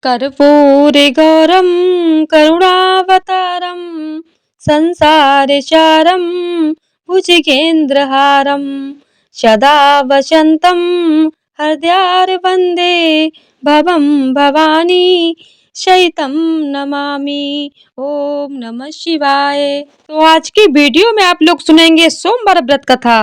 कर्पूरगौरं करुणावतारं संसारसारं भुजगेन्द्रहारं सदा वसन्तं हृदयार वन्दे भवं भवानी शयितं नमामि। ओम नमः शिवाय। तो आज की वीडियो में आप लोग सुनेंगे सोमवार व्रत कथा।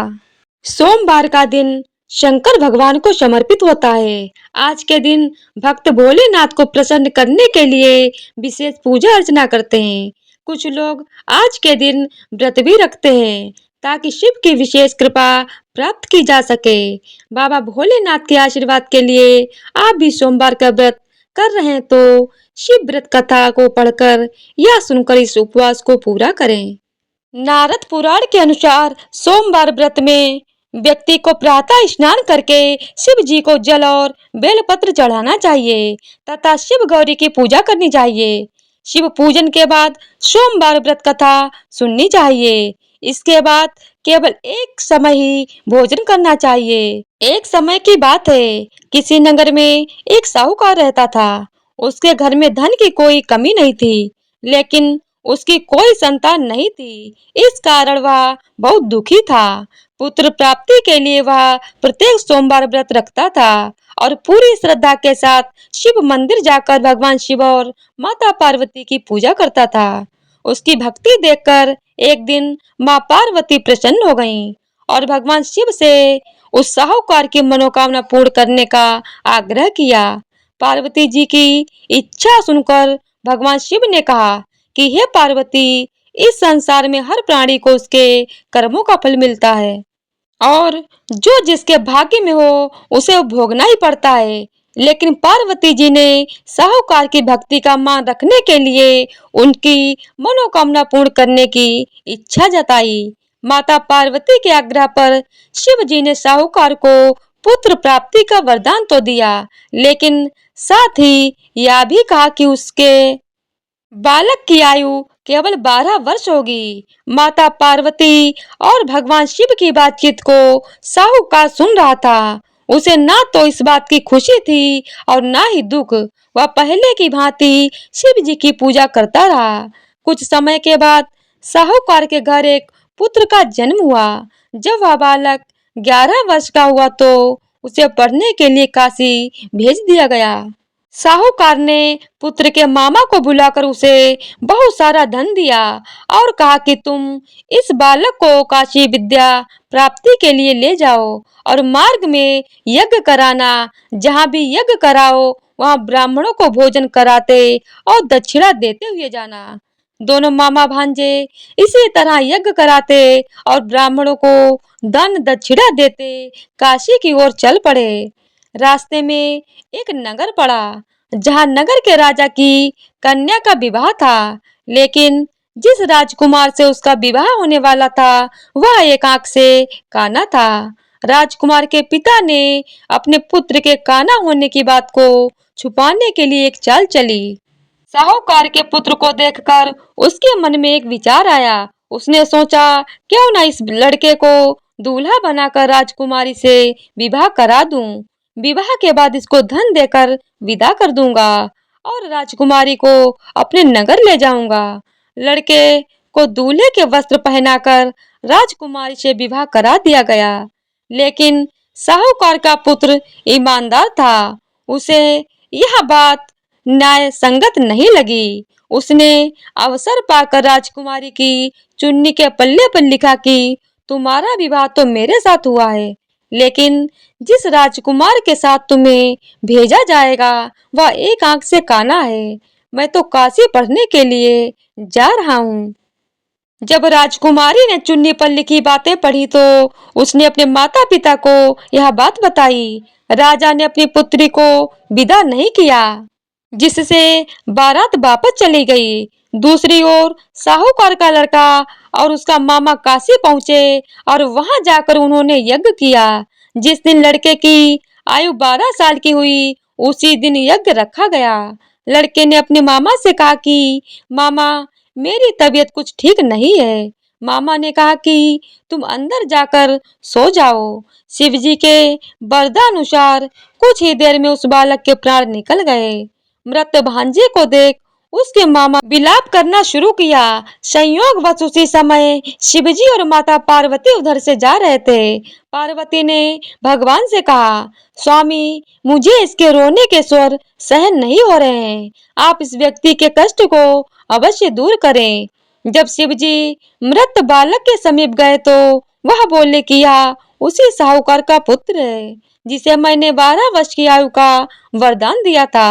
सोमवार का दिन शंकर भगवान को समर्पित होता है। आज के दिन भक्त भोलेनाथ को प्रसन्न करने के लिए विशेष पूजा अर्चना करते हैं। कुछ लोग आज के दिन व्रत भी रखते हैं ताकि शिव की विशेष कृपा प्राप्त की जा सके। बाबा भोलेनाथ के आशीर्वाद के लिए आप भी सोमवार का व्रत कर रहे हैं तो शिव व्रत कथा को पढ़कर या सुनकर इस उपवास को पूरा करें। नारद पुराण के अनुसार सोमवार व्रत में व्यक्ति को प्रातः स्नान करके शिव जी को जल और बेलपत्र चढ़ाना चाहिए तथा शिव गौरी की पूजा करनी चाहिए। शिव पूजन के बाद सोमवार व्रत कथा सुननी चाहिए। इसके बाद केवल एक समय ही भोजन करना चाहिए। एक समय की बात है, किसी नगर में एक साहूकार रहता था। उसके घर में धन की कोई कमी नहीं थी, लेकिन उसकी कोई संतान नहीं थी। इस कारण वह बहुत दुखी था। पुत्र प्राप्ति के लिए वह प्रत्येक सोमवार व्रत रखता था और पूरी श्रद्धा के साथ शिव मंदिर जाकर भगवान शिव और माता पार्वती की पूजा करता था। उसकी भक्ति देखकर एक दिन माँ पार्वती प्रसन्न हो गईं और भगवान शिव से उस साहूकार की मनोकामना पूर्ण करने का आग्रह किया। पार्वती जी की इच्छा सुनकर भगवान शिव ने कहा कि हे पार्वती, इस संसार में हर प्राणी को उसके कर्मों का फल मिलता है और जो जिसके भाग्य में हो उसे भोगना ही पड़ता है। लेकिन पार्वती जी ने साहूकार की भक्ति का मान रखने के लिए उनकी मनोकामना पूर्ण करने की इच्छा जताई। माता पार्वती के आग्रह पर शिव जी ने साहूकार को पुत्र प्राप्ति का वरदान तो दिया, लेकिन साथ ही यह भी कहा कि उसके बालक की आयु केवल 12 वर्ष होगी। माता पार्वती और भगवान शिव की बातचीत को साहूकार सुन रहा था। उसे ना तो इस बात की खुशी थी और ना ही दुख। वह पहले की भांति शिव जी की पूजा करता रहा। कुछ समय के बाद साहूकार के घर एक पुत्र का जन्म हुआ। जब वह बालक 11 वर्ष का हुआ तो उसे पढ़ने के लिए काशी भेज दिया गया। साहूकार ने पुत्र के मामा को बुलाकर उसे बहुत सारा धन दिया और कहा कि तुम इस बालक को काशी विद्या प्राप्ति के लिए ले जाओ और मार्ग में यज्ञ कराना। जहाँ भी यज्ञ कराओ वहाँ ब्राह्मणों को भोजन कराते और दक्षिणा देते हुए जाना। दोनों मामा भांजे इसी तरह यज्ञ कराते और ब्राह्मणों को दान दक्षिणा देते काशी की ओर चल पड़े। रास्ते में एक नगर पड़ा जहाँ नगर के राजा की कन्या का विवाह था, लेकिन जिस राजकुमार से उसका विवाह होने वाला था वह एक आंख से काना था। राजकुमार के पिता ने अपने पुत्र के काना होने की बात को छुपाने के लिए एक चाल चली। साहूकार के पुत्र को देखकर उसके मन में एक विचार आया। उसने सोचा, क्यों ना इस लड़के को दूल्हा बनाकर राजकुमारी से विवाह करा दूं। विवाह के बाद इसको धन देकर विदा कर दूंगा और राजकुमारी को अपने नगर ले जाऊंगा। लड़के को दूल्हे के वस्त्र पहनाकर राजकुमारी से विवाह करा दिया गया। लेकिन साहूकार का पुत्र ईमानदार था। उसे यह बात न्याय संगत नहीं लगी। उसने अवसर पाकर राजकुमारी की चुन्नी के पल्ले पर लिखा कि तुम्हारा विवाह तो मेरे साथ हुआ है, लेकिन जिस राजकुमार के साथ तुम्हें भेजा जाएगा वह एक आंख से काना है। मैं तो काशी पढ़ने के लिए जा रहा हूँ। जब राजकुमारी ने चुन्नी पर लिखी बातें पढ़ी तो उसने अपने माता पिता को यह बात बताई। राजा ने अपनी पुत्री को विदा नहीं किया, जिससे बारात वापस चली गई। दूसरी ओर साहूकार का लड़का और उसका मामा काशी पहुंचे और वहां जाकर उन्होंने यज्ञ किया। जिस दिन लड़के की आयु 12 साल की हुई उसी दिन यज्ञ रखा गया। लड़के ने अपने मामा से कहा कि मामा, मेरी तबीयत कुछ ठीक नहीं है। मामा ने कहा कि तुम अंदर जाकर सो जाओ। शिवजी के वरदानुसार कुछ ही देर में उस बालक के प्राण निकल गए। मृत भांजे को देख उसके मामा विलाप करना शुरू किया। संयोगवश उसी समय शिवजी और माता पार्वती उधर से जा रहे थे। पार्वती ने भगवान से कहा, स्वामी, मुझे इसके रोने के स्वर सहन नहीं हो रहे हैं। आप इस व्यक्ति के कष्ट को अवश्य दूर करें। जब शिवजी मृत बालक के समीप गए तो वह बोले कि यह उसी साहूकार का पुत्र है जिसे मैंने 12 वर्ष की आयु का वरदान दिया था।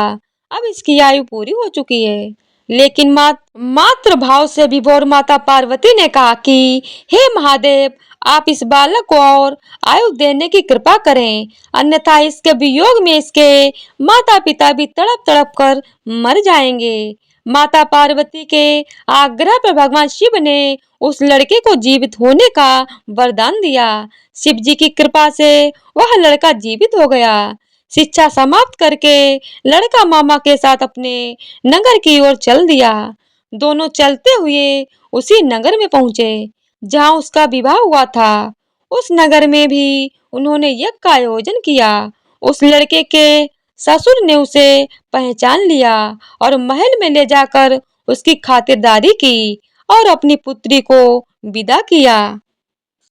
अब इसकी आयु पूरी हो चुकी है। लेकिन मात्र भाव से विभोर माता पार्वती ने कहा कि हे महादेव, आप इस बालक को और आयु देने की कृपा करें, अन्यथा इसके वियोग में इसके माता पिता भी तड़प तड़प कर मर जाएंगे। माता पार्वती के आग्रह पर भगवान शिव ने उस लड़के को जीवित होने का वरदान दिया। शिव जी की कृपा से वह लड़का जीवित हो गया। शिक्षा समाप्त करके लड़का मामा के साथ अपने नगर की ओर चल दिया। दोनों चलते हुए उसी नगर में पहुंचे जहां उसका विवाह हुआ था। उस नगर में भी उन्होंने यज्ञ का आयोजन किया। उस लड़के के ससुर ने उसे पहचान लिया और महल में ले जाकर उसकी खातिरदारी की और अपनी पुत्री को विदा किया।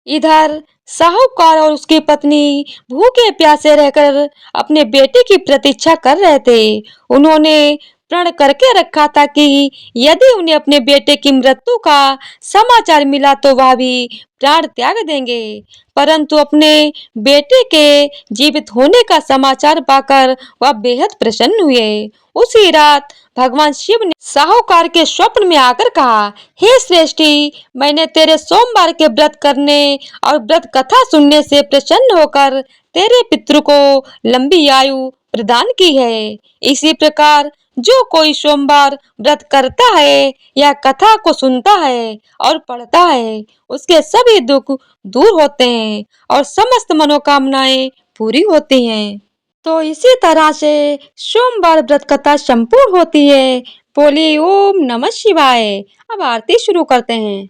इधर साहूकार और उसकी पत्नी भूखे प्यासे रहकर अपने बेटे की प्रतीक्षा कर रहे थे। उन्होंने प्रण करके रखा था कि यदि उन्हें अपने बेटे की मृत्यु का समाचार मिला तो वह भी प्राण त्याग देंगे। परंतु अपने बेटे के जीवित होने का समाचार पाकर वह बेहद प्रसन्न हुए। उसी रात भगवान शिव ने साहूकार के स्वप्न में आकर कहा, हे श्रेष्ठी, मैंने तेरे सोमवार के व्रत करने और व्रत कथा सुनने से प्रसन्न होकर तेरे पितृ को लंबी आयु प्रदान की है। इसी प्रकार जो कोई सोमवार व्रत करता है या कथा को सुनता है और पढ़ता है, उसके सभी दुख दूर होते हैं और समस्त मनोकामनाएं पूरी होती हैं। तो इसी तरह से सोमवार व्रत कथा संपूर्ण होती है। बोलिए ओम नमः शिवाय। अब आरती शुरू करते हैं।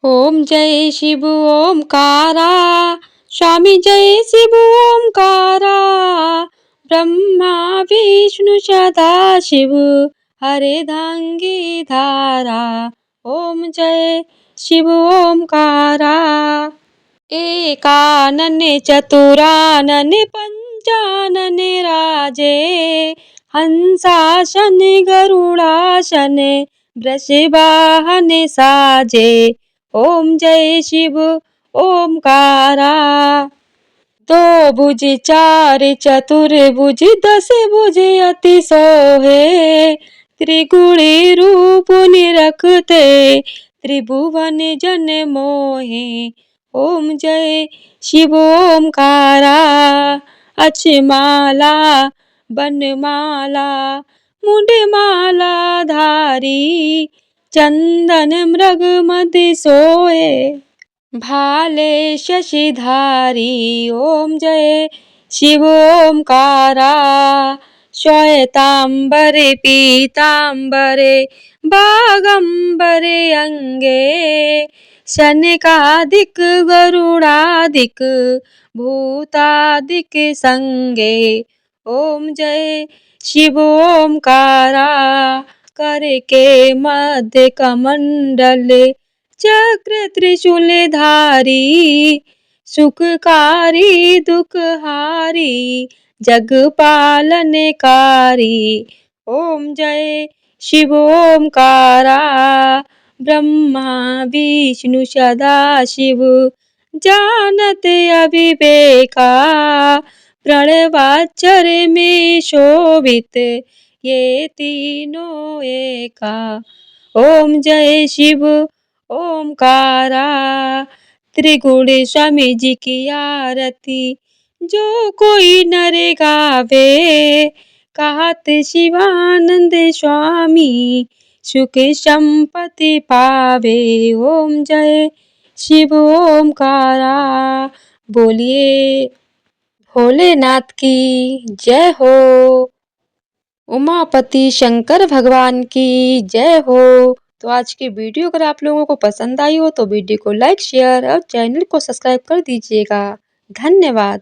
ओम जय शिव ओमकारा, स्वामी जय शिव ओमकारा, ब्रह्मा विष्णु सदा शिव हरिदांगी धारा। ओम जय शिव ओमकारा। एकानन चतुरानन पंचानन राजे, हंसासन गरुड़ासन वृषवाहन साजे। ओम जय शिव ओमकारा। दो भुज चार चतुर्भुज दस भुज अति सोहे, त्रिगुणी रूप निरखते त्रिभुवन जन मोहे। ओम जय शिव ओमकारा। अक्षमाला बनमाला मुंडमाला धारी, चंदन मृग मदि सोए भाले शशिधारी। ओम जय शिव ओमकारा। श्वेतांबरे पीतांबरे बागंबरे अंगे, शनकादिक गरुड़ादिक भूतादिक संगे। ओम जय शिव ओमकारा। कर के मध्य कमंडल चक्र त्रिशूल धारी, सुखकारी दुखहारी जग पालनकारी। ओम जय शिव ओमकारा। ब्रह्मा विष्णु सदा शिव जानत अविवेका, प्रणवाक्षर में शोभित ये तीनों एका। ओम जय शिव ओमकारा। त्रिगुण स्वामी जी की आरती जो कोई नर गावे, कहत शिवानंद स्वामी सुख संपत्ति पावे। ओम जय शिव ओमकारा। बोलिए भोलेनाथ की जय हो। उमापति शंकर भगवान की जय हो। तो आज की वीडियो अगर आप लोगों को पसंद आई हो तो वीडियो को लाइक शेयर और चैनल को सब्सक्राइब कर दीजिएगा। धन्यवाद।